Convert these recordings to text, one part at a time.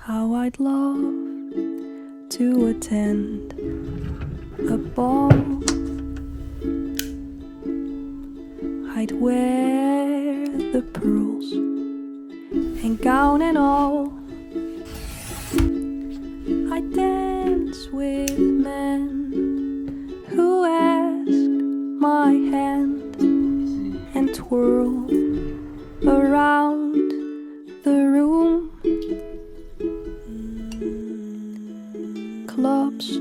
how I'd love to attend a ball. I'd wear the pearls and gown and all. I'd dance with men who asked my hand and twirl around the room. Clubs,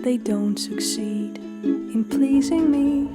they don't succeed in pleasing me.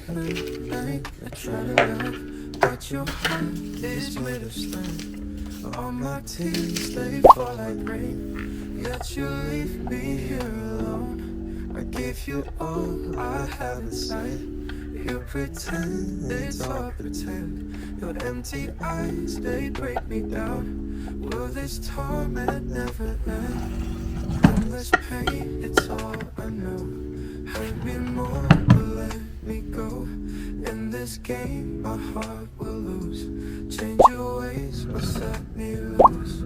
night, I try to love, but your heart is made of stone. All my tears, they fall like rain, yet you leave me here alone. I give you all I have inside. You pretend it's all pretend. Your empty eyes, they break me down. Will this torment never end? Endless pain, it's all I know. Hurt me more, but let me go. In this game, my heart will lose. Change your ways or set me loose.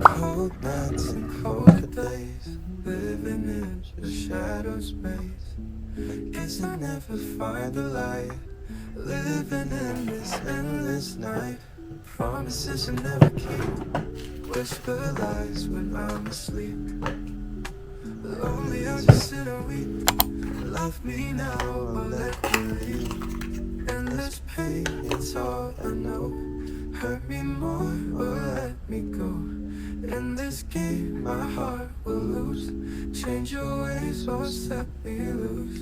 Cold nights and cold days, living in a shadow space. Guess I never find the light, living in this endless night. Promises I never keep, whisper lies when I'm asleep. Lonely, I just sit and weep. Love me now or let me leave. Endless pain, it's all I know. Hurt me more or let me go. In this game, my heart will lose. Change your ways or set me loose.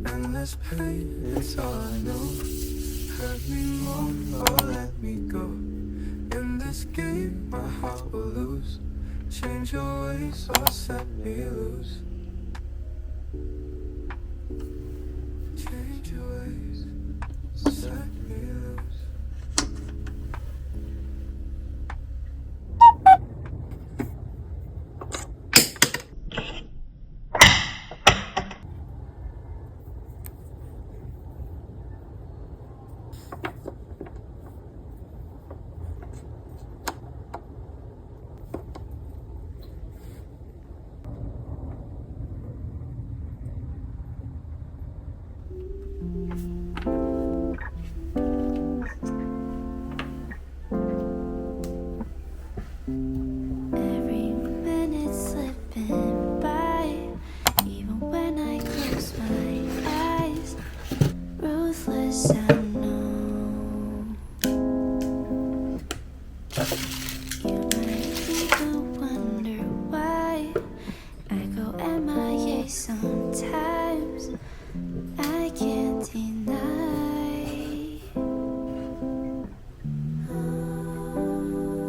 Endless pain, it's all I know. Hurt me more or let me go. In this game, my heart will lose. Change your ways or set me loose. Change your ways, set me loose. Every minute slipping by, even when I close my eyes. Ruthless, I know. You might even wonder why I go MIA sometimes. I can't deny.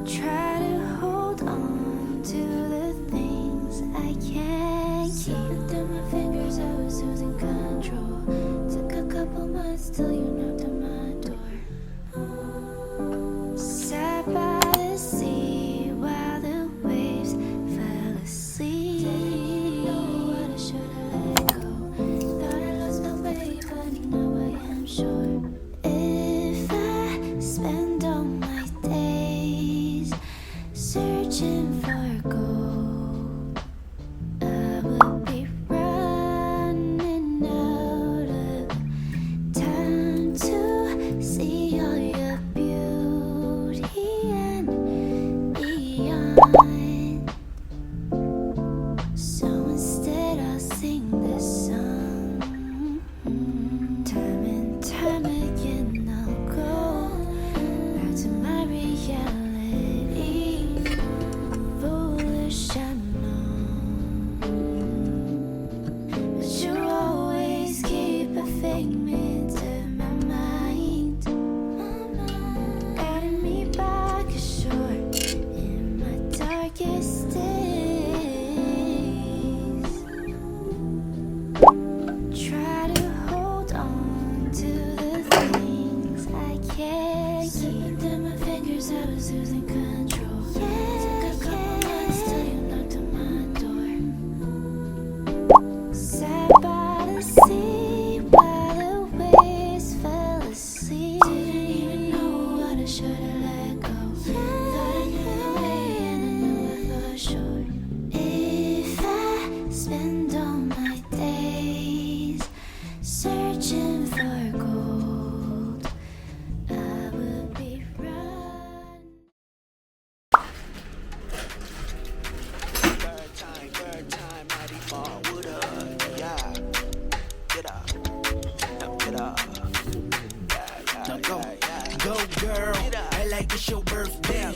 Try to hold on to the things I can't keep. Slipping through my fingers, I was losing control. Took a couple months till you knocked on my door. Sat by the sea while the waves fell asleep. Didn't know what I should've let go. Thought I lost my way, but now I am sure. If I spend all my days searching for gold, I would be running out of time to see all your beauty and beyond. So instead I'll sing this song. Time and time again I'll go back to my reality. Foolish, I know, but you always keep a figment of my mind, guiding me back ashore in my darkest days. Try to hold on to the things I can't keep. Slipping through my fingers, I was losing control. Took a couple months till you knocked on my door. Sat by the sea while the waves fell asleep. Didn't even know what I should've let go. Thought I knew the way and I knew it for sure. If I spend all my days searching for gold, I would be running. Third time, mighty far would yeah. Get up, now get up. Yeah, yeah, like it's your birthday.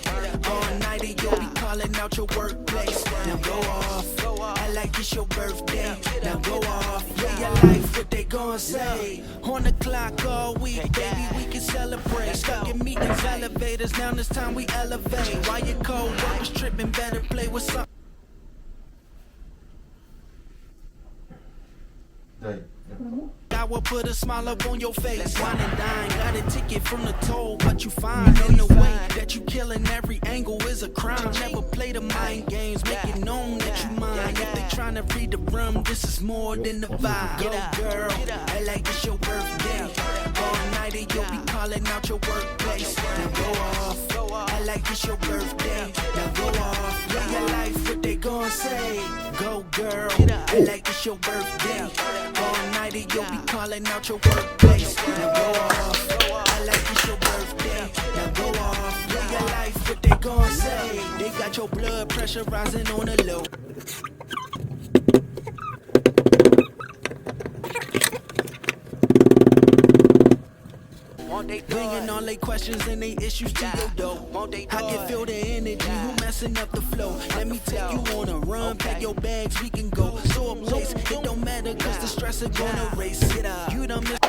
All night and you'll be calling out your workplace. Now go off, act like it's your birthday. Now go off, live your life, what they gon' say. On the clock all week, baby, we can celebrate. Stuck in meetings, elevators, now it's time we elevate. While your co-workers tripping, better play with something. I will put a smile up on your face. Wine and dine, got a ticket from the toll, but you fine. In the way that you killing every angle is a crime. Never play the mind games, make it known that you mine. If they tryna read the room, this is more than the vibe. Go girl, act like it's your birthday. All night and you'll be calling out your workplace. Now go off, act like it's your birthday. Now go off, live your life, what they gon' say. Go girl, act like it's your birthday. All night and you'll be calling out your workplace. Now go off, act like it's your birthday. Now go off, live your life, what they gon' say. They got your blood pressure rising on the low. Bringing all they questions and they issues to your door. I can feel the energy, who messing up the flow. Let me take you on a run, pack your bags, we can go. So a place, it don't matter cause the stress is gonna race. You done missed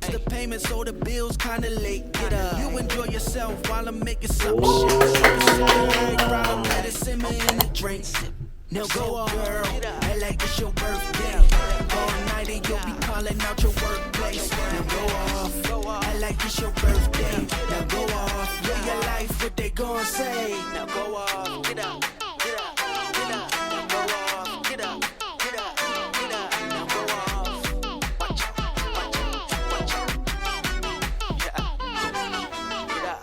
the payment, so the bills kinda late. You enjoy yourself while I'm making some shit. Problem, let it simmer in the drink. Now go on, girl, act like it's your birthday. All night and you'll be calling out your workplace. Now go off, act like it's your birthday. Now go off, live your life, what they gon' say. Now go off, get up, get up, get up. Now go off, get up, get up, get up. Now go off, watch out, watch out, watch out. Get up, get up.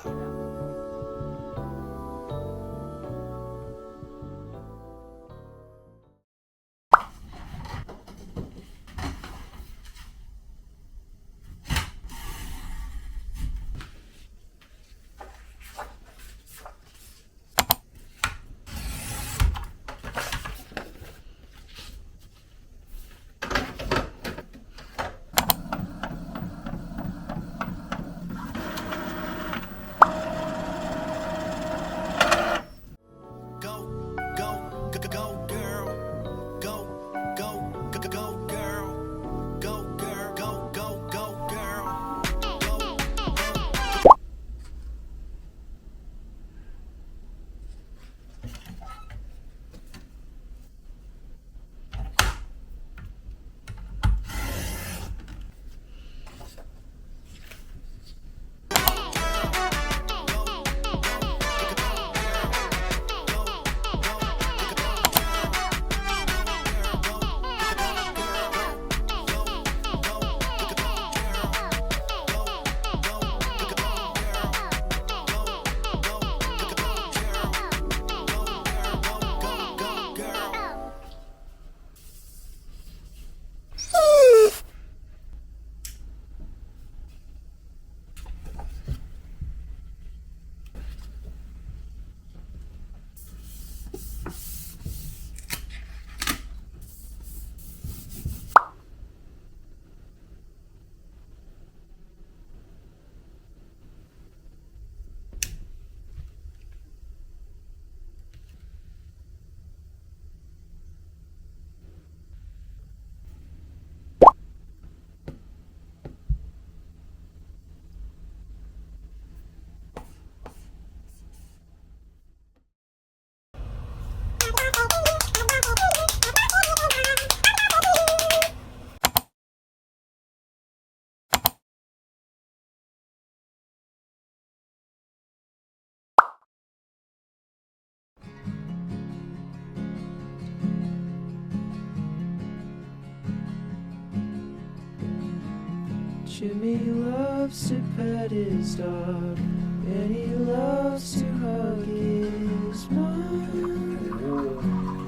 Jimmy loves to pet his dog, and he loves to hug his mom.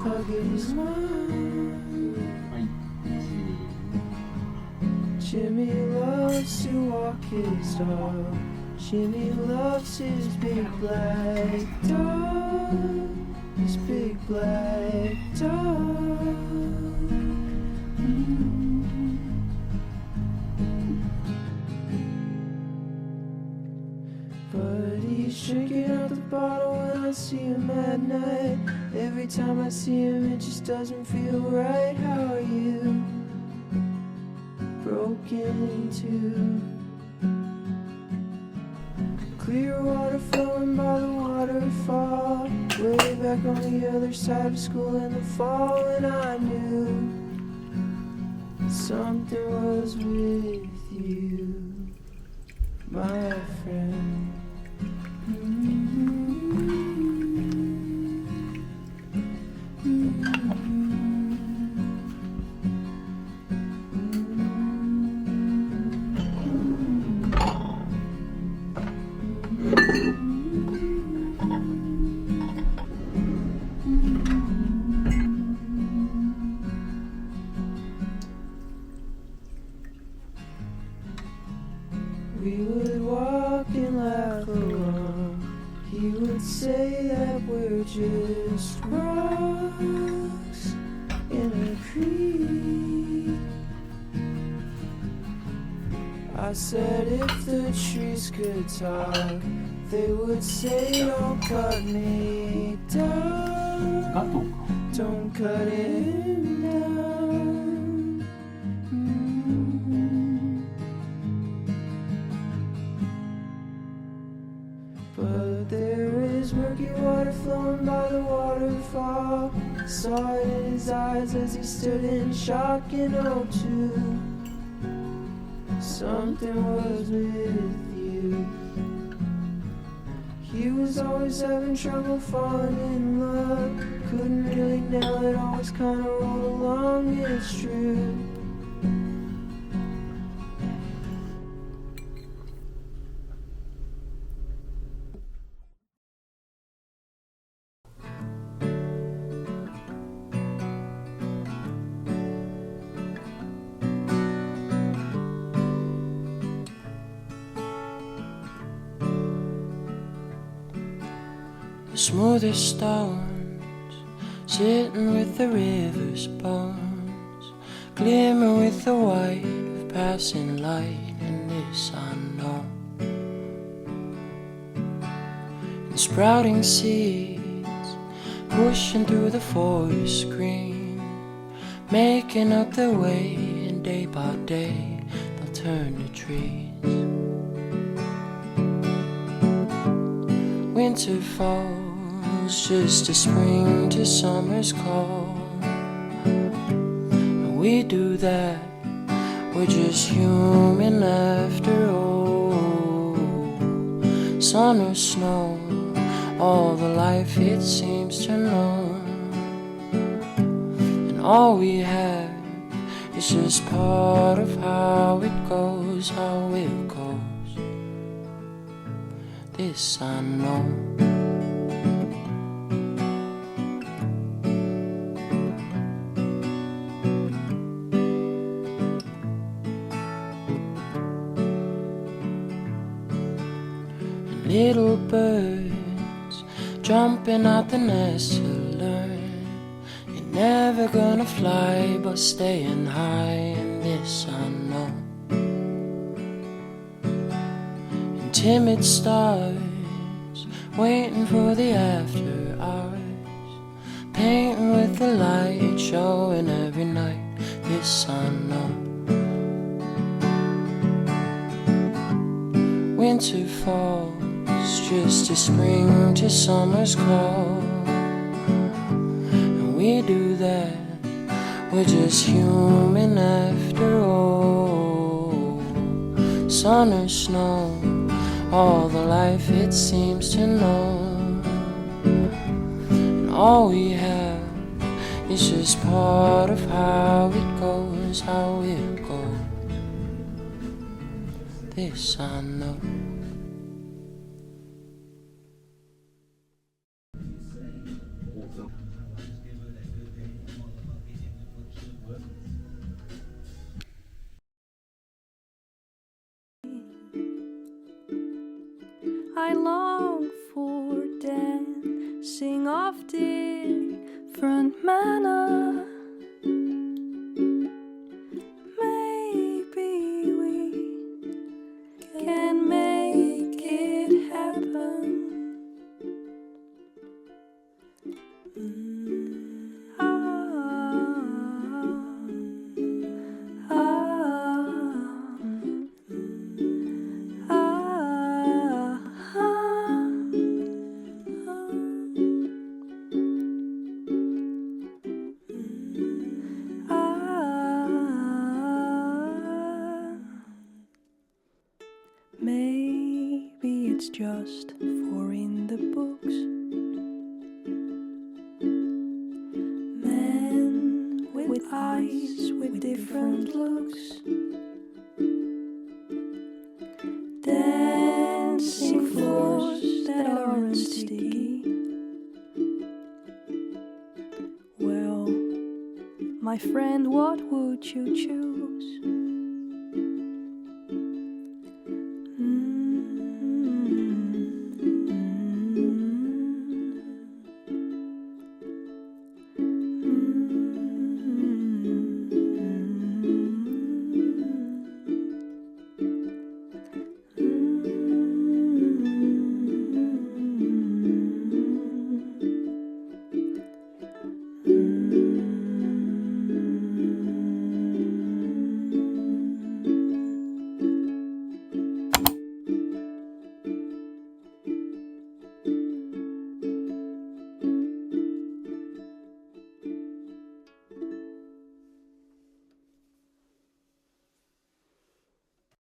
Hug his mom. Jimmy loves to walk his dog. Jimmy loves his big black dog. His big black dog. He's drinking out the bottle when I see him at night. Every time I see him, it just doesn't feel right. How are you? Broken into clear water flowing by the waterfall, way back on the other side of school in the fall. And I knew something was with you, my friend. We would walk and laugh along. He would say that we're just rocks in a creek. I said if the trees could talk, they would say don't cut me down, don't cut him down. But there is murky water flowing by the waterfall. Saw it in his eyes as he stood in shock. And oh, too, something was with you. He was always having trouble falling in love. Couldn't really nail it, always kinda rolled along. It's true. The smoothest stones, sitting with the river's bones, glimmer with the white of passing light, and this I know. And sprouting seeds, pushing through the forest green, making up their way, and day by day they'll turn to trees. Winter falls just as spring to summer's call. And we do that, we're just human after all. Sun or snow, all the life it seems to know. And all we have is just part of how it goes, how it goes. This I know. And little birds jumping out the nest to learn you're never gonna fly but staying high, and this I know. Timid stars waiting for the after hours, painting with the light showing every night. This I know. Winter falls just as spring to summer's call. And we do that, we're just human after all. Sun or snow, all the life it seems to know. And all we have is just part of how it goes, how it goes. This I know. I long for dancing off different manner. Maybe we can make it happen. it's just for in the books. Men with eyes with different looks, dancing floors that aren't sticky. Well, my friend, what would you choose?